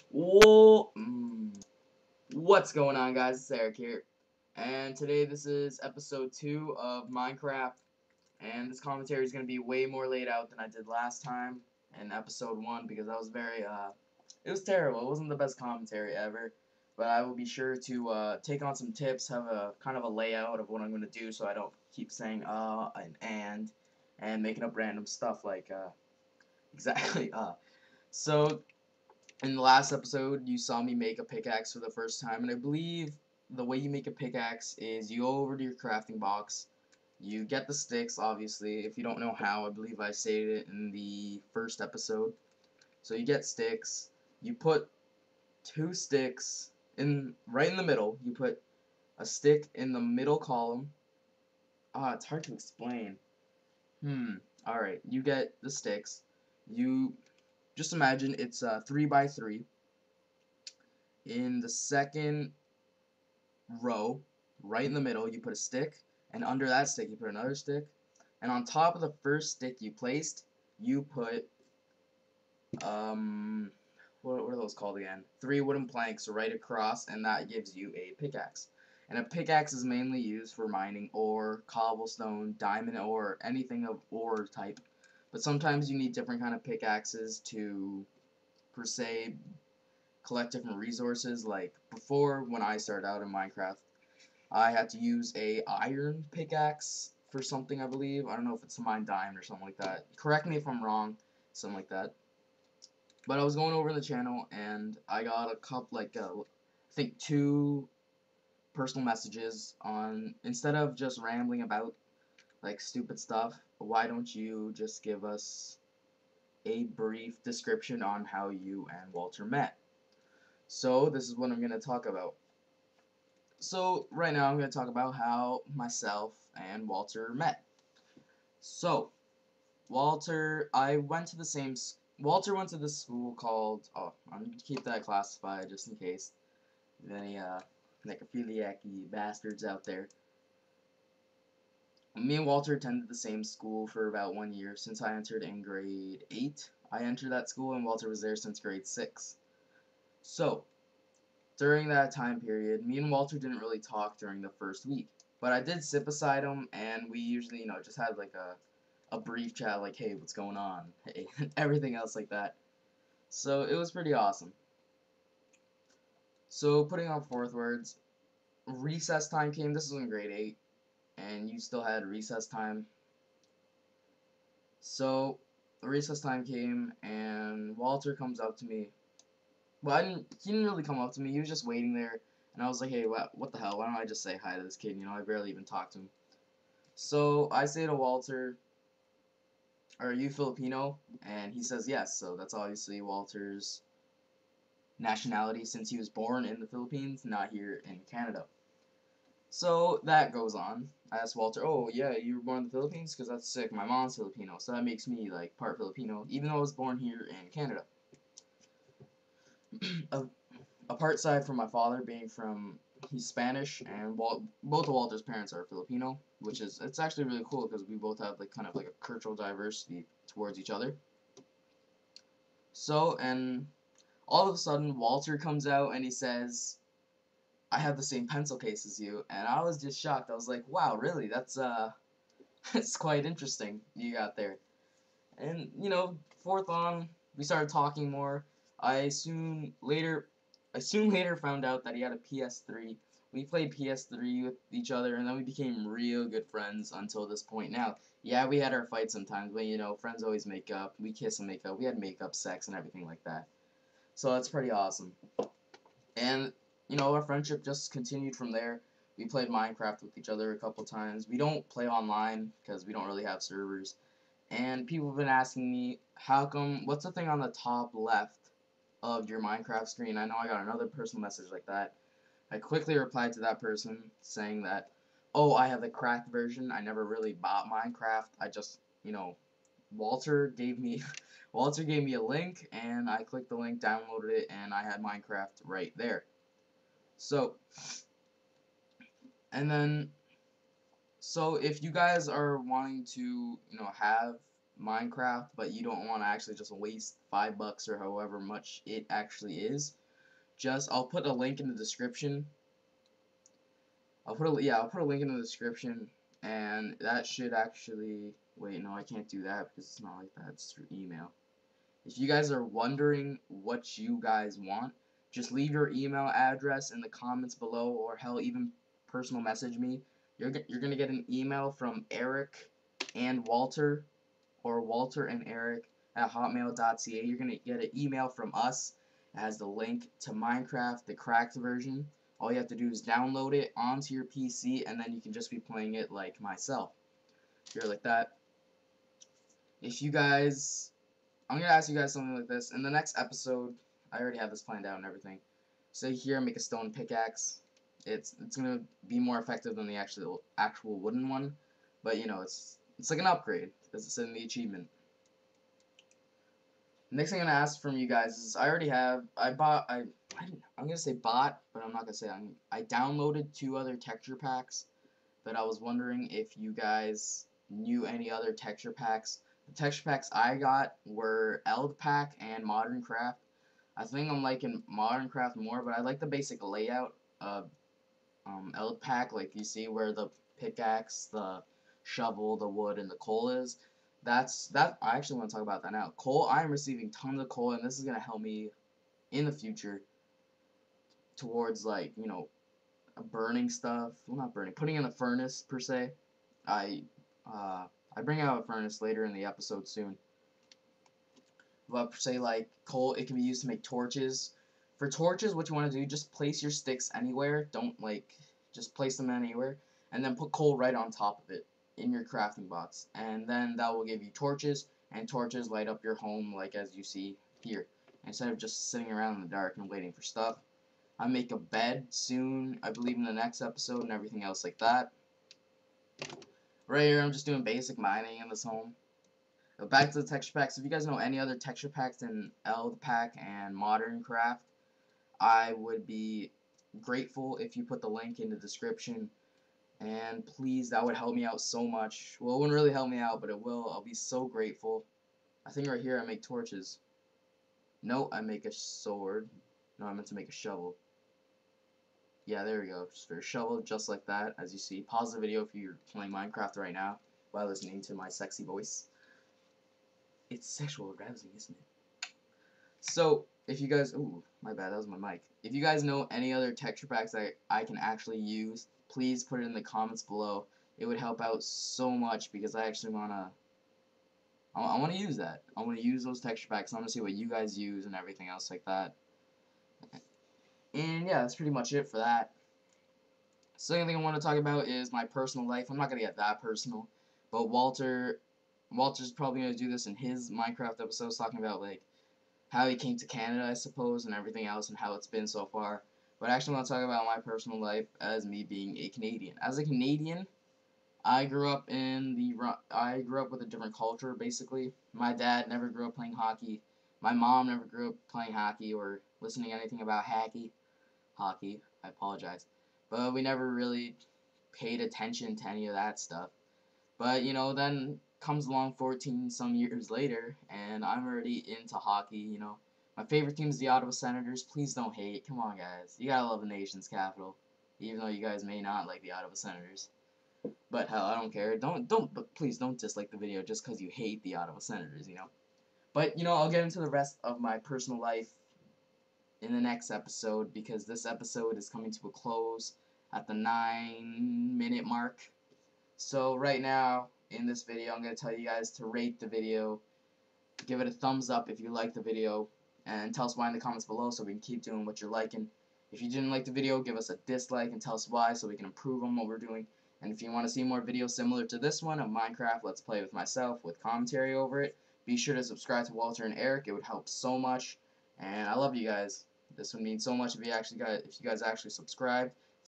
Whoa, what's going on, guys? It's Erick here, and today this is episode 2 of Minecraft, and this commentary is going to be way more laid out than I did last time in episode 1 because that was very, it was terrible. It wasn't the best commentary ever, but I will be sure to take on some tips, have a kind of a layout of what I'm going to do so I don't keep saying and making up random stuff like, exactly, So, in the last episode, you saw me make a pickaxe for the first time, and I believe the way you make a pickaxe is you go over to your crafting box, you get the sticks, obviously. If you don't know how, I believe I stated it in the first episode. So you get sticks, you put 2 sticks right in the middle, you put a stick in the middle column. It's hard to explain. Alright, you get the sticks, you just imagine it's 3 by 3. In the second row, right in the middle, you put a stick, and under that stick you put another stick, and on top of the first stick you placed, you put, what are those called again? 3 wooden planks right across, and that gives you a pickaxe. And a pickaxe is mainly used for mining ore, cobblestone, diamond ore, anything of ore type. But sometimes you need different kind of pickaxes to, per se, collect different resources. Like before, when I started out in Minecraft, I had to use a iron pickaxe for something, I believe. I don't know if it's to mine diamond or something like that. Correct me if I'm wrong, something like that. But I was going over the channel and I got a couple, like, I think 2 personal messages on, instead of just rambling about like stupid stuff, why don't you just give us a brief description on how you and Walter met? So this is what I'm going to talk about. So right now I'm going to talk about how myself and Walter met. So Walter went to the school called, I'm going to keep that classified just in case there's any necrophiliac bastards out there. Me and Walter attended the same school for about 1 year since I entered in grade 8. I entered that school and Walter was there since grade 6. So during that time period, me and Walter didn't really talk during the first week. But I did sit beside him, and we usually, just had like a brief chat, like, hey, what's going on? Hey, everything else like that. So it was pretty awesome. So putting on forth words, recess time came. This was in grade 8, and you still had recess time. So recess time came, and Walter comes up to me. Well, he didn't really come up to me. He was just waiting there. And I was like, hey, what the hell? Why don't I just say hi to this kid? I barely even talked to him. So I say to Walter, are you Filipino? And he says yes. So that's obviously Walter's nationality since he was born in the Philippines, not here in Canada. So that goes on. I asked Walter, oh, yeah, you were born in the Philippines? Because that's sick. My mom's Filipino. So that makes me, like, part Filipino, even though I was born here in Canada. Apart side from my father being from, he's Spanish, and both of Walter's parents are Filipino, which is, it's actually really cool because we both have like kind of like a cultural diversity towards each other. So, and all of a sudden Walter comes out and he says, I have the same pencil case as you, and I was just shocked. I was like, wow, really? That's that's quite interesting you got there. And forth on, we started talking more. I soon later found out that he had a PS3. We played PS3 with each other, and then we became real good friends until this point now. Yeah, we had our fights sometimes, but friends always make up. We kiss and make up. We had makeup sex and everything like that. So that's pretty awesome. And, our friendship just continued from there. We played Minecraft with each other a couple times. We don't play online because we don't really have servers. And people have been asking me, what's the thing on the top left of your Minecraft screen? I know I got another personal message like that. I quickly replied to that person saying that, oh, I have the cracked version. I never really bought Minecraft. I just, Walter gave me Walter gave me a link, and I clicked the link, downloaded it, and I had Minecraft right there. So, and then, so if you guys are wanting to, have Minecraft, but you don't want to actually just waste $5 or however much it actually is, I'll put a link in the description. I'll put a link in the description, and that should actually, wait, no, I can't do that because it's not like that. It's through email. If you guys are wondering what you guys want, just leave your email address in the comments below, or hell, even personal message me. You're gonna get an email from Erick and Walter, or Walter and Erick at hotmail.ca. You're gonna get an email from us. It has the link to Minecraft, the cracked version. All you have to do is download it onto your PC, and then you can just be playing it like myself. Here, like that. If you guys, I'm gonna ask you guys something like this in the next episode. I already have this planned out and everything. Say here, make a stone pickaxe. It's gonna be more effective than the actual wooden one, but you know, it's like an upgrade because it's in the achievement. Next thing I'm gonna ask from you guys is I'm gonna say bought, but I'm not gonna say I downloaded 2 other texture packs, but I was wondering if you guys knew any other texture packs. The texture packs I got were Eld Pack and Modern Craft. I think I'm liking Modern Craft more, but I like the basic layout of Eld Pack, like you see where the pickaxe, the shovel, the wood, and the coal is. I actually want to talk about that now. Coal, I am receiving tons of coal, and this is gonna help me in the future towards, like, you know, burning stuff. Well, not burning, putting in the furnace per se. I bring out a furnace later in the episode soon. But per se, like coal, it can be used to make torches. For torches, what you want to do, just place your sticks anywhere. Don't just place them anywhere, and then put coal right on top of it in your crafting box, and then that will give you torches, and torches light up your home like as you see here, instead of just sitting around in the dark and waiting for stuff. I make a bed soon, I believe in the next episode, and everything else like that. Right here I'm just doing basic mining in this home. But back to the texture packs. If you guys know any other texture packs than Eld Pack and Modern Craft, I would be grateful if you put the link in the description. And please, that would help me out so much. Well, it wouldn't really help me out, but it will. I'll be so grateful. I think right here I make torches. No, I make a sword. No, I meant to make a shovel. Yeah, there we go. Just for a shovel, just like that, as you see. Pause the video if you're playing Minecraft right now while listening to my sexy voice. It's sexual arousing, isn't it? So, if you guys... Ooh, my bad, that was my mic. If you guys know any other texture packs that I can actually use, please put it in the comments below. It would help out so much because I actually wanna use that. I wanna use those texture packs. I wanna see what you guys use and everything else like that. And yeah, that's pretty much it for that. Second thing I want to talk about is my personal life. I'm not gonna get that personal, but Walter's probably gonna do this in his Minecraft episodes, talking about like how he came to Canada, I suppose, and everything else, and how it's been so far. But I actually want to talk about my personal life as me being a Canadian. As a Canadian, I grew up with a different culture, basically. My dad never grew up playing hockey. My mom never grew up playing hockey or listening to anything about hockey. I apologize. But we never really paid attention to any of that stuff. But, you know, then comes along 14 some years later, and I'm already into hockey, you know. My favorite team is the Ottawa Senators. Please don't hate. Come on, guys. You gotta love the nation's capital. Even though you guys may not like the Ottawa Senators. But hell, I don't care. But please don't dislike the video just because you hate the Ottawa Senators, you know. But, you know, I'll get into the rest of my personal life in the next episode, because this episode is coming to a close at the 9-minute mark. So right now, in this video, I'm going to tell you guys to rate the video, give it a thumbs up if you like the video, and tell us why in the comments below so we can keep doing what you're liking. If you didn't like the video, give us a dislike and tell us why so we can improve on what we're doing. And if you want to see more videos similar to this one of Minecraft Let's Play with myself with commentary over it, be sure to subscribe to Walter and Erick. It would help so much. And I love you guys. This would mean so much if you guys actually subscribed.